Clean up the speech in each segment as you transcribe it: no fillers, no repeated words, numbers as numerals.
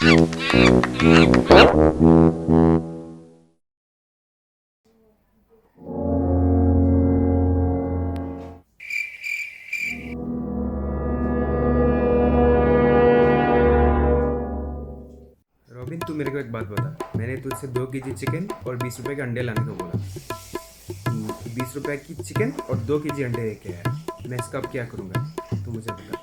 Robin, तू मेरे को एक बात बता। मैंने तुझसे 2 kg चिकन और 20 रुपए के अंडे लाने को बोला। 20 रुपए की चिकन और 2 kg अंडे लेके आया। मैं इसका अब क्या करूँगा, तू मुझे बता।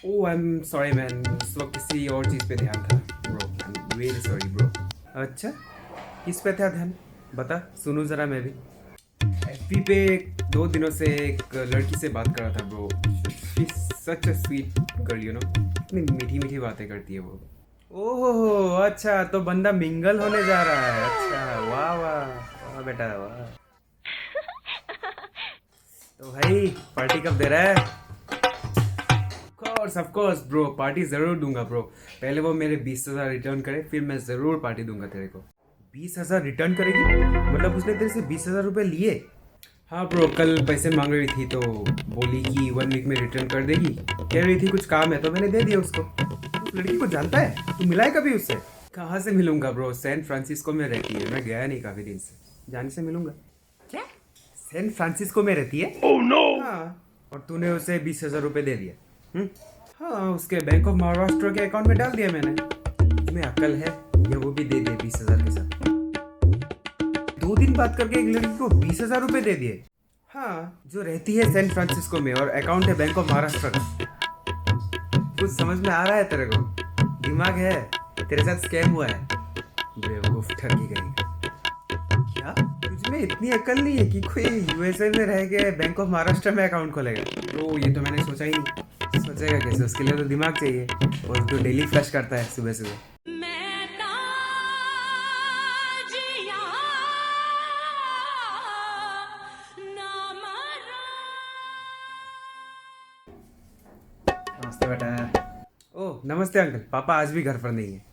ओह, आई एम सॉरी मैन, इस वक्त किसी और चीज़ पे ध्यान था bro. I am very sorry bro. अच्छा, किस पे था ध्यान, बता सुनूँ ज़रा मैं भी। एफबी पे 2 दिनों से एक लड़की से बात कर रहा था bro. Such a sweet girl, you know. इतनी मीठी मीठी बातें करती है वो। ओहो, अच्छा तो बंदा मिंगल होने जा रहा है। अच्छा, वाह वाह वाह बेटा वाह। तो भाई पार्टी कब दे रहा है? ऑफ कोर्स ब्रो, पार्टी ज़रूर दूंगा ब्रो। पहले वो मेरे 20,000 रिटर्न करे, फिर मैं ज़रूर पार्टी दूंगा तेरे को। 20,000 रिटर्न करेगी? मतलब उसने तेरे से 20,000 रुपये लिए? हाँ ब्रो, कल पैसे मांग रही थी तो बोली कि 1 वीक में रिटर्न कर देगी। कह रही थी कुछ काम है तो मैंने दे दिया उसको। उस लड़की को जानता है? तू मिला है कभी उससे? कहाँ से मिलूंगा ब्रो, सैन फ्रांसिस्को में रहती है। मैं गया नहीं काफ़ी दिन से, जाने से मिलूंगा। क्या? सैन फ्रांसिस्को में रहती है? Oh no. हाँ, और तूने उसे 20,000 रुपये दे दिए? हाँ, उसके बैंक ऑफ महाराष्ट्र के अकाउंट में डाल दिया मैंने। तुम्हें अकल है? या वो भी दे दिए 20,000 के साथ? 2 दिन बात करके एक लड़की को 20,000 रुपये दे दिए? हाँ, जो रहती है सैन फ्रांसिस्को में और अकाउंट है बैंक ऑफ महाराष्ट्र का। कुछ समझ में आ रहा है तेरे को? दिमाग है? तेरे साथ स्कैम हुआ है? बेवकूफ, ठगी गई। क्या तुझमें इतनी अकल नहीं है कि कोई यूएसए में रह के बैंक ऑफ महाराष्ट्र में अकाउंट खोलेगा? तो ये तो मैंने सोचा ही नहीं। सोचेगा कैसे? उसके लिए तो दिमाग चाहिए, और जो डेली फ्लश करता है सुबह सुबह। नमस्ते बेटा। ओह नमस्ते अंकल। पापा आज भी घर पर नहीं है।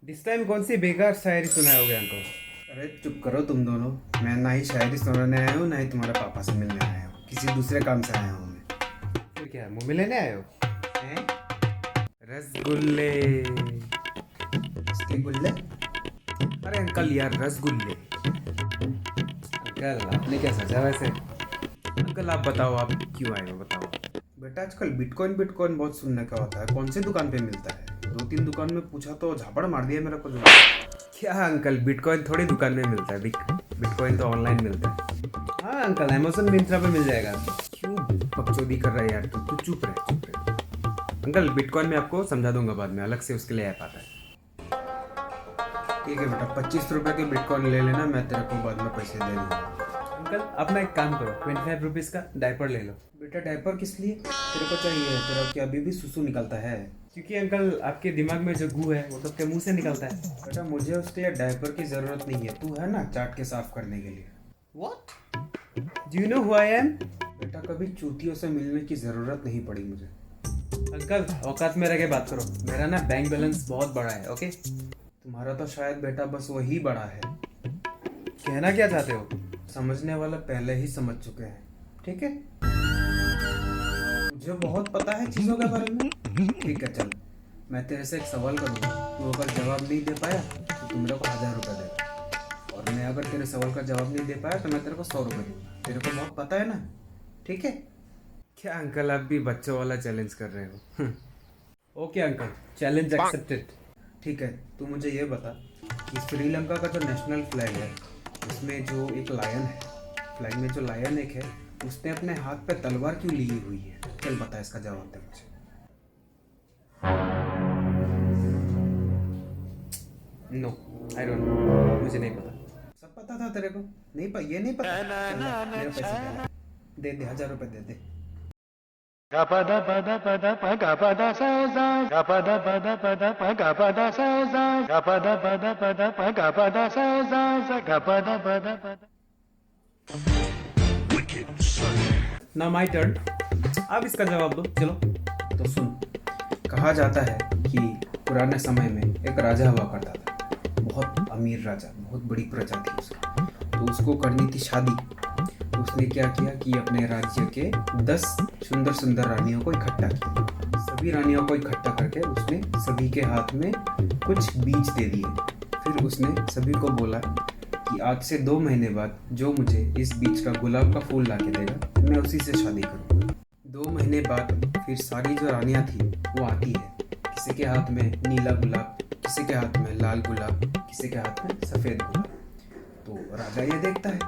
दिस टाइम कौन सी बेकार शायरी सुनाए होगे अंकल? अरे चुप करो तुम दोनों। मैं ना ही शायरी सुनाने आया हूँ, ना ही तुम्हारे पापा से मिलने आया हूँ। किसी दूसरे काम से आया हूँ मैं। फिर क्या मुँह में लेने आए हो? हैं? रसगुल्ले। इसके गुल्ले? अरे अंकल यार, रसगुल्ले। अंकल आपने क्या सोचा वैसे? अंकल आप बताओ, आप क्यों आए हो बताओ। बेटा आजकल बिटकॉइन बिटकॉइन बहुत सुनने का होता है। कौन से दुकान पे मिलता है? 2-3 दुकान में पूछा तो झापड़ मार दिया मेरे को। क्या अंकल, बिटकॉइन थोड़ी दुकान में मिलता है। बिटकॉइन तो ऑनलाइन मिलता है। हाँ अंकल, अमेजोन मिंत्रा पे मिल जाएगा। क्यों बकचोदी कर रहा है यार तू? चुप रहे चुप रहे। अंकल बिटकॉइन में आपको समझा दूंगा बाद में, अलग से उसके लिए ऐप आता है। ठीक है बेटा, 25 रुपये के बिटकॉइन ले लेना, मैं तेरे को बाद में पैसे दे दूँगा। अंकल अपना एक काम करो, 25 रुपीज़ का डायपर ले लो। बेटा डायपर किस लिए तेरे को चाहिए? तेरा क्या अभी भी सुसु निकलता है? क्योंकि अंकल आपके दिमाग में जो गू है वो तो आपके मुंह से निकलता है। बेटा मुझे उसके लिए डायपर की ज़रूरत नहीं है। तू है ना चाट के साफ करने के लिए। What? Do you know who I am? बेटा कभी चूतियों से मिलने की ज़रूरत नहीं पड़ी मुझे। अंकल औकात में रह के बात करो। मेरा ना बैंक बैलेंस बहुत बड़ा है। ओके, तुम्हारा तो शायद बेटा बस वही बड़ा है। कहना क्या चाहते हो? समझने वाला पहले ही समझ चुके हैं, ठीक है? मुझे बहुत पता है चीज़ों के बारे में। ठीक है चल, मैं तेरे से एक सवाल करूँगा। तू अगर जवाब नहीं दे पाया तो तू मेरे को 1,000 रुपये दे, और मैं अगर तेरे सवाल का जवाब नहीं दे पाया तो मैं तेरे को 100 रुपये दूँगा। तेरे को बहुत पता है ना, ठीक है? क्या अंकल आप भी बच्चों वाला चैलेंज कर रहे हो? Okay uncle, challenge accepted. ठीक है, तू मुझे ये बता कि श्रीलंका का जो नेशनल फ्लैग है उसमें जो एक लायन है, फ्लैग में जो लायन एक है, उसने अपने हाथ पे तलवार क्यों ली हुई है? चल बता, इसका जवाब दे मुझे। नो, आई डोंट नो, मुझे नहीं पता। सब पता था तेरे को? नहीं ये नहीं पता? मेरे पैसे दे दे, 1,000 रुपये दे दे। Gapada pada pada pa gapada sa sa gapada pada pada pa gapada sa sa gapada pada pada pa gapada sa sa sa gapada pada pada. ना माई टर्न। अब इसका जवाब दो चलो। तो सुन, कहा जाता है कि पुराने समय में एक राजा हुआ करता था, बहुत अमीर राजा, बहुत बड़ी प्रजा थी उसकी। तो उसको करनी थी शादी। उसने क्या किया कि अपने राज्य के 10 सुंदर सुंदर रानियों को इकट्ठा किया। सभी रानियों को इकट्ठा करके उसने सभी के हाथ में कुछ बीज दे दिए। फिर उसने सभी को बोला कि आज से 2 महीने बाद जो मुझे इस बीच का गुलाब का फूल ला के देगा मैं उसी से शादी करूँगा। 2 महीने बाद फिर सारी जो रानियाँ थी वो आती है, किसी के हाथ में नीला गुलाब, किसी के हाथ में लाल गुलाब, किसी के हाथ में सफ़ेद गुलाब। तो राजा ये देखता है।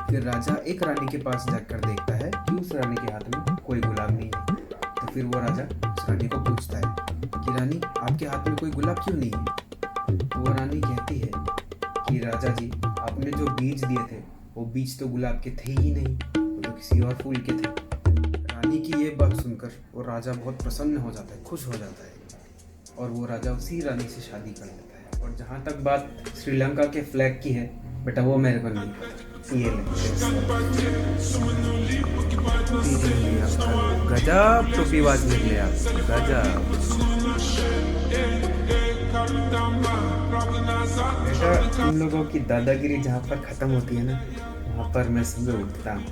फिर राजा एक रानी के पास जाकर देखता है कि उस रानी के हाथ में कोई गुलाब नहीं है। तो फिर वो राजा उस रानी को पूछता है कि रानी आपके हाथ में कोई गुलाब क्यों नहीं है। तो वो रानी कहती है कि राजा जी आपने जो बीज दिए थे वो बीज तो गुलाब के थे ही नहीं, वो तो किसी और फूल के थे। रानी की ये बात सुनकर वो राजा बहुत प्रसन्न हो जाता है, खुश हो जाता है और वो राजा उसी रानी से शादी कर लेता है। और जहाँ तक बात श्रीलंका के फ्लैग की है बेटा वो मेरे को नहीं पता। ये गजब टोपीबाज निकले आप, गजब। बेटा इन लोगों की दादागिरी जहाँ पर खत्म होती है ना वहाँ पर मैं सुबह उठता हूँ।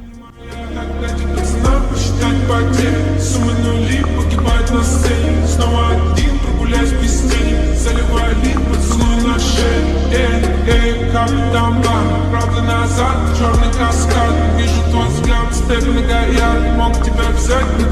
Правда назад, черный каскад. Вижу твой взгляд, степь на горят. Мог тебя взять, но